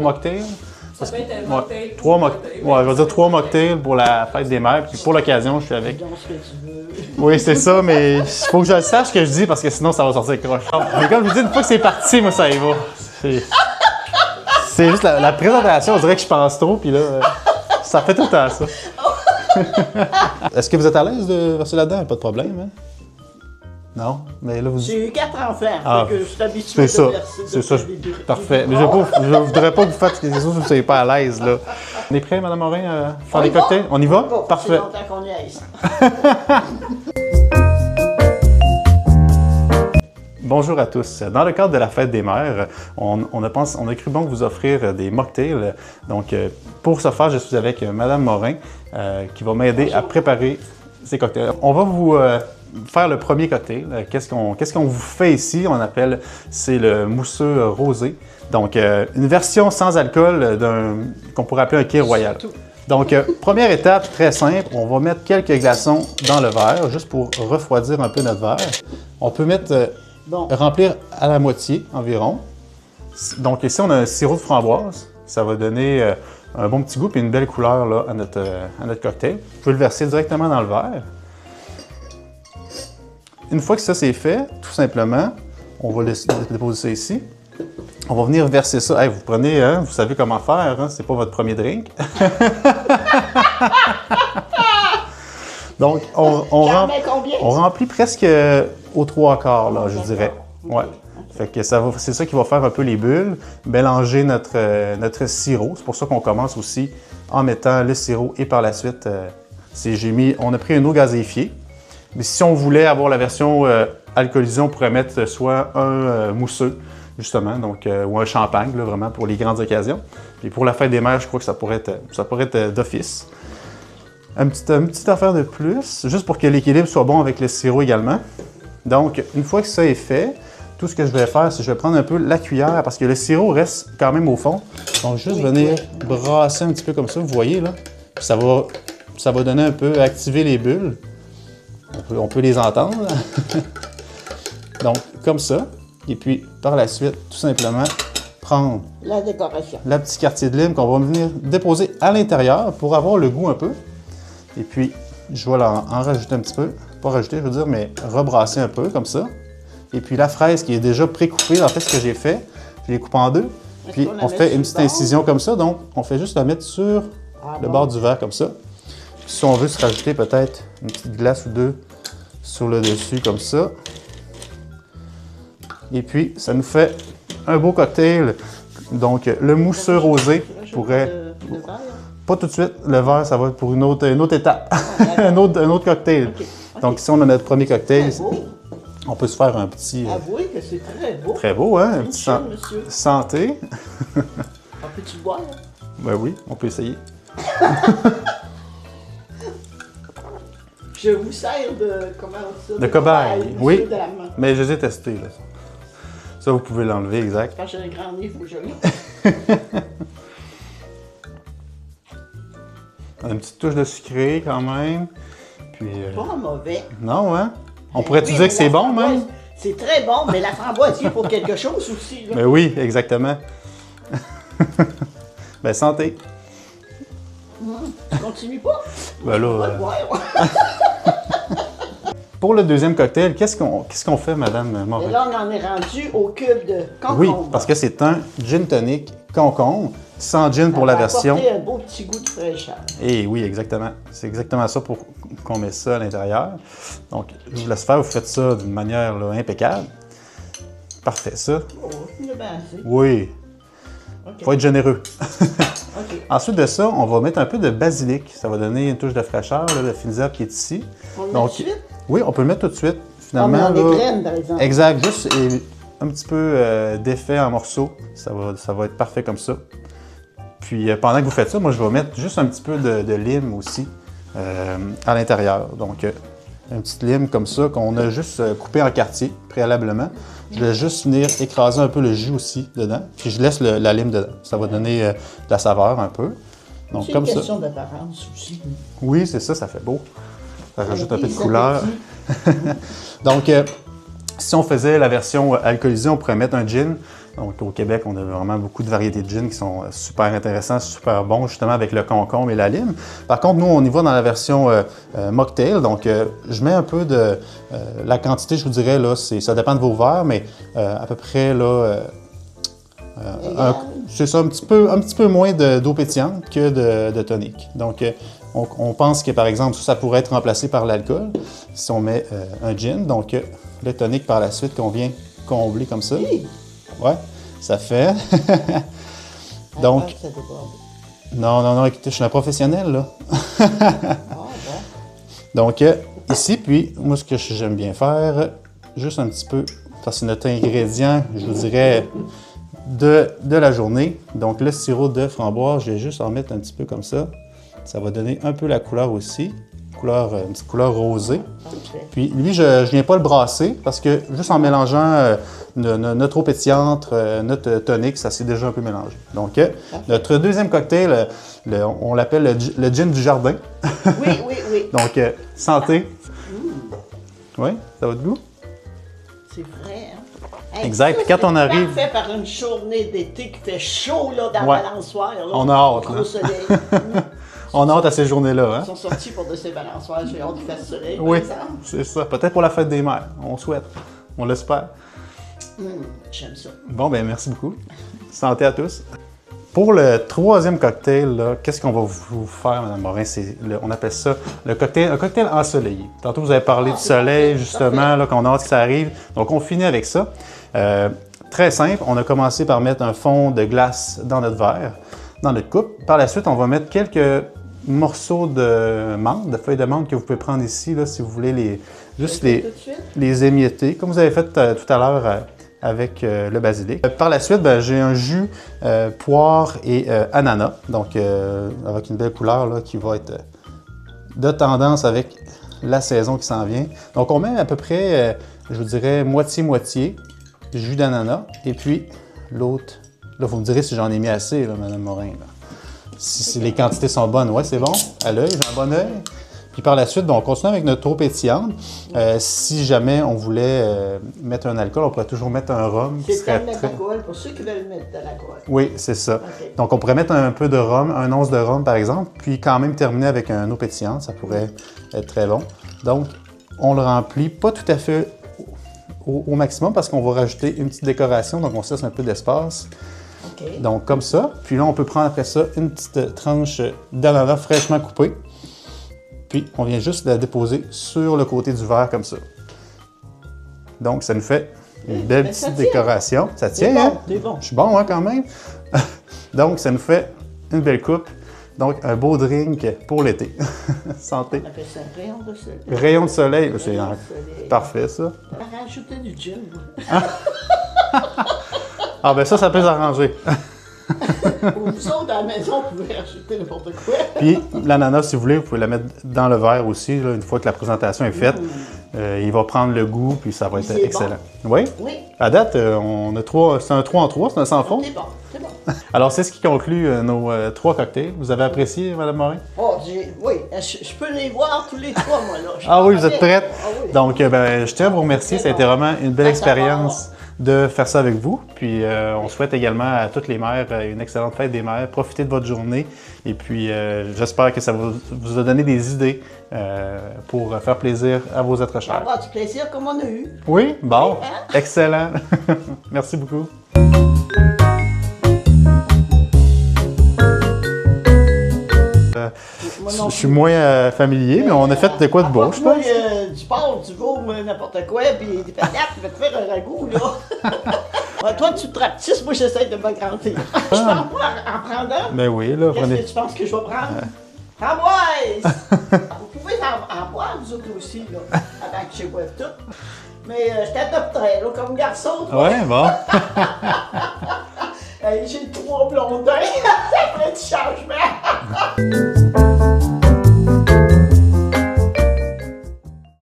mocktails. Ça peut être un mocktail. 3 mocktails. Ouais, je vais dire 3 mocktails pour la fête des mères. Puis pour l'occasion, je suis avec. Dans ce que tu veux. Oui, c'est ça, mais il faut que je le sache ce que je dis parce que sinon ça va sortir croche. Mais comme je vous dis, une fois que c'est parti, moi ça y va. C'est juste la présentation, on dirait que je pense trop, puis là, ça fait tout le temps ça. Est-ce que vous êtes à l'aise de verser là-dedans? Pas de problème, hein? Non? Mais là, vous... J'ai eu 4 enfants, Ah, fait que je suis habitué c'est de ça, verser c'est ça. des Parfait. Mais je ne voudrais pas que vous fassiez quelque chose où vous ne soyez pas à l'aise, là. On est prêt, Mme Morin, à faire les cocktails? On y va? Parfait. C'est longtemps qu'on y est. Bonjour à tous. Dans le cadre de la fête des mères, on a cru bon vous offrir des mocktails. Donc, pour ce faire, je suis avec Mme Morin qui va m'aider à préparer ces cocktails. On va vous faire le premier cocktail. Qu'est-ce qu'on vous fait ici? C'est le mousseux rosé. Donc, une version sans alcool qu'on pourrait appeler un Kir Royal. Donc, première étape, très simple, on va mettre quelques glaçons dans le verre, juste pour refroidir un peu notre verre. On peut mettre... remplir à la moitié environ. Donc ici, on a un sirop de framboise. Ça va donner un bon petit goût et une belle couleur là, à notre cocktail. Vous pouvez le verser directement dans le verre. Une fois que ça c'est fait, tout simplement, on va déposer ça ici. On va venir verser ça. Hey, vous prenez, hein, vous savez comment faire, hein? C'est pas votre premier drink. Donc, on remplit presque aux 3/4, là, je dirais. Ouais. Fait que c'est ça qui va faire un peu les bulles, mélanger notre sirop. C'est pour ça qu'on commence aussi en mettant le sirop et par la suite, on a pris une eau gazéifiée. Mais si on voulait avoir la version alcoolisée, on pourrait mettre soit un mousseux, justement, donc, ou un champagne, là, vraiment, pour les grandes occasions. Puis pour la fête des mères, je crois que ça pourrait être d'office. Une petite affaire de plus, juste pour que l'équilibre soit bon avec le sirop également. Donc, une fois que ça est fait, tout ce que je vais faire, c'est que je vais prendre un peu la cuillère parce que le sirop reste quand même au fond. Donc, juste venir brasser un petit peu comme ça, vous voyez là. Puis ça va donner un peu, activer les bulles. On peut les entendre. Donc, comme ça. Et puis, par la suite, tout simplement, prendre la décoration. Le petit quartier de lime qu'on va venir déposer à l'intérieur pour avoir le goût un peu. Et puis, je vais en rajouter un petit peu. Pas rajouter, je veux dire, mais rebrasser un peu, comme ça. Et puis la fraise qui est déjà pré-coupée, en fait, ce que j'ai fait, je l'ai coupée en deux. Puis on fait une petite incision comme ça. Donc, on fait juste la mettre sur le bord du verre, comme ça. Puis si on veut se rajouter peut-être une petite glace ou deux sur le dessus, comme ça. Et puis, ça nous fait un beau cocktail. Donc, le mousseux rosé pourrait... Pas tout de suite, le verre, ça va être pour une autre étape, un autre cocktail. Okay. Donc ici, on a notre premier cocktail. On peut se faire un petit... Avouez que c'est très beau. Très beau, hein? Un petit santé. On peut-tu boire? Ben oui, on peut essayer. Je vous sers de... Comment ça? De cobaye, oui. Mais je les ai testés, là. Ça, vous pouvez l'enlever, exact. Quand j'ai un grand nez, il faut que je l'ai. Une petite touche de sucré quand même. Puis, pas mauvais. Non, hein? On pourrait-tu dire que c'est bon, même? C'est très bon, mais la framboise, il faut quelque chose aussi. Là. Ben oui, exactement. Ben, santé. Tu continues pas? Ben là... Pour le deuxième cocktail, qu'est-ce qu'on fait, Madame Morin? Et là, on en est rendu au cube de concombre. Oui, parce que c'est un gin tonic concombre, sans gin pour la version. Ça va apporter un beau petit goût de fraîcheur. Et oui, exactement. C'est exactement ça pour qu'on met ça à l'intérieur. Donc, je vous laisse faire, vous faites ça d'une manière là, impeccable. Parfait, ça. Oh, c'est bien assez. Oui. Okay. Faut être généreux. Okay. Ensuite de ça, on va mettre un peu de basilic. Ça va donner une touche de fraîcheur, là, le finisable qui est ici. On le met tout de suite? Oui, on peut le mettre tout de suite. Finalement, on les graines, par exemple. Exact, juste un petit peu d'effet en morceaux. Ça va être parfait comme ça. Puis pendant que vous faites ça, moi je vais mettre juste un petit peu de lime aussi à l'intérieur. Donc une petite lime comme ça qu'on a juste coupé en quartiers préalablement. Je vais juste venir écraser un peu le jus aussi dedans. Puis je laisse la lime dedans. Ça va donner de la saveur un peu. Donc comme ça. C'est une question d'apparence aussi. Oui, c'est ça, ça fait beau. Ça rajoute un peu de couleur. Donc si on faisait la version alcoolisée, on pourrait mettre un gin. Donc au Québec, on a vraiment beaucoup de variétés de gin qui sont super intéressants, super bons, justement avec le concombre et la lime. Par contre, nous, on y va dans la version mocktail. Donc je mets un peu de... la quantité, je vous dirais, là, ça dépend de vos verres, mais à peu près, là... c'est ça, un petit peu moins d'eau pétillante que de tonic. Donc, on pense que, par exemple, ça pourrait être remplacé par l'alcool si on met un gin. Donc, le tonic par la suite qu'on vient combler comme ça. Oui. Ouais, ça fait. Donc, non, écoutez, je suis un professionnel, là. Donc, ici, puis, moi, ce que j'aime bien faire, juste un petit peu, parce que c'est notre ingrédient, je vous dirais, de la journée. Donc, le sirop de framboise, je vais juste en mettre un petit peu comme ça. Ça va donner un peu la couleur aussi, une petite couleur rosée. Puis, lui, je ne viens pas le brasser parce que juste en mélangeant notre eau pétillante, notre tonic, ça s'est déjà un peu mélangé. Donc, notre deuxième cocktail, on l'appelle le gin du jardin. Oui. Donc, santé. Oui, ça va de goût? C'est vrai, hein? Exact. Ça, Puis quand on arrive... parfait par une journée d'été qui fait chaud là, dans Ouais. la balançoire. Là, On a hâte, là. Au soleil. On a hâte à ces journées-là, hein? Ils sont sortis pour de ces balançoires. J'ai hâte qu'il fasse soleil, Oui, par exemple. c'est ça. Peut-être pour la fête des mères. On souhaite. On l'espère. J'aime ça. Bon, ben merci beaucoup. Santé à tous. Pour le troisième cocktail, là, qu'est-ce qu'on va vous faire, Mme Morin? On appelle ça un cocktail ensoleillé. Tantôt, vous avez parlé du soleil, parfait, justement, là, qu'on a hâte que ça arrive. Donc, on finit avec ça. Très simple, on a commencé par mettre un fond de glace dans notre verre, dans notre coupe. Par la suite, on va mettre quelques morceaux de menthe, de feuilles de menthe que vous pouvez prendre ici, là, si vous voulez les émietter, comme vous avez fait tout à l'heure avec le basilic. Par la suite, j'ai un jus poire et ananas, donc avec une belle couleur là, qui va être de tendance avec la saison qui s'en vient. Donc on met à peu près, je vous dirais, moitié-moitié jus d'ananas, et puis l'autre, là vous me direz si j'en ai mis assez, là, Mme Morin. Là. Si les quantités sont bonnes, ouais, c'est bon, à l'œil, j'ai un bon œil. Puis par la suite, on continue avec notre eau pétillante. Si jamais on voulait mettre un alcool, on pourrait toujours mettre un rhum. C'est le temps de mettre de l'alcool pour ceux qui veulent mettre de l'alcool. Oui, c'est ça. Okay. Donc on pourrait mettre un peu de rhum, un once de rhum par exemple, puis quand même terminer avec un eau pétillante, ça pourrait être très bon. Donc on le remplit pas tout à fait au maximum parce qu'on va rajouter une petite décoration, donc on se laisse un peu d'espace. Okay. Donc comme ça. Puis là, on peut prendre après ça une petite tranche d'ananas fraîchement coupée. Puis on vient juste la déposer sur le côté du verre comme ça. Donc ça nous fait une belle petite décoration. Ça tient, bon, hein? C'est bon. Je suis bon, hein, quand même? Donc ça nous fait une belle coupe. Donc un beau drink pour l'été. Santé. On appelle ça un rayon de soleil. Rayon de soleil, c'est Rayon de soleil. parfait ça. On va rajouter du gin. Ah ben ça peut s'arranger. Vous autres, à la maison, vous pouvez rajouter n'importe quoi. Puis l'ananas, si vous voulez, vous pouvez la mettre dans le verre aussi, là, une fois que la présentation est faite. Il va prendre le goût, puis ça va être excellent. Bon. Oui? Oui. À date, on a c'est un 3 en 3, c'est un sans faute. C'est bon, c'est bon. Alors, c'est ce qui conclut nos 3 cocktails. Vous avez apprécié, Mme Morin? Oh, oui, je peux les voir tous les 3, moi, là. Ah oui, vous êtes prête? Ah, oui. Donc, je tiens à vous remercier. Ça a été vraiment une belle expérience de faire ça avec vous. Puis, on souhaite également à toutes les mères une excellente fête des mères. Profitez de votre journée. Et puis, j'espère que ça vous a donné des idées pour faire plaisir à vos êtres On va chers. avoir du plaisir comme on a eu. Oui? Bon. Hein? Excellent. Merci beaucoup. Je suis moins familier, mais on a fait de quoi de beau, je pense. Du porc, du veau, n'importe quoi, puis des patates, tu vas te faire un ragoût, là. Ouais, toi, tu te rapetisses, moi, j'essaie de m'agrandir. Je prends pas en prendre un. Ben oui, là, Qu'est-ce prenez. que tu penses que je vais prendre? Framboise! Vous pouvez en boire, vous autres aussi, là, avant que je boive tout. Mais je t'adopterais, là, comme garçon. toi. Ouais, bon. Hey, j'ai 3 blondins. Ça ferait du changement.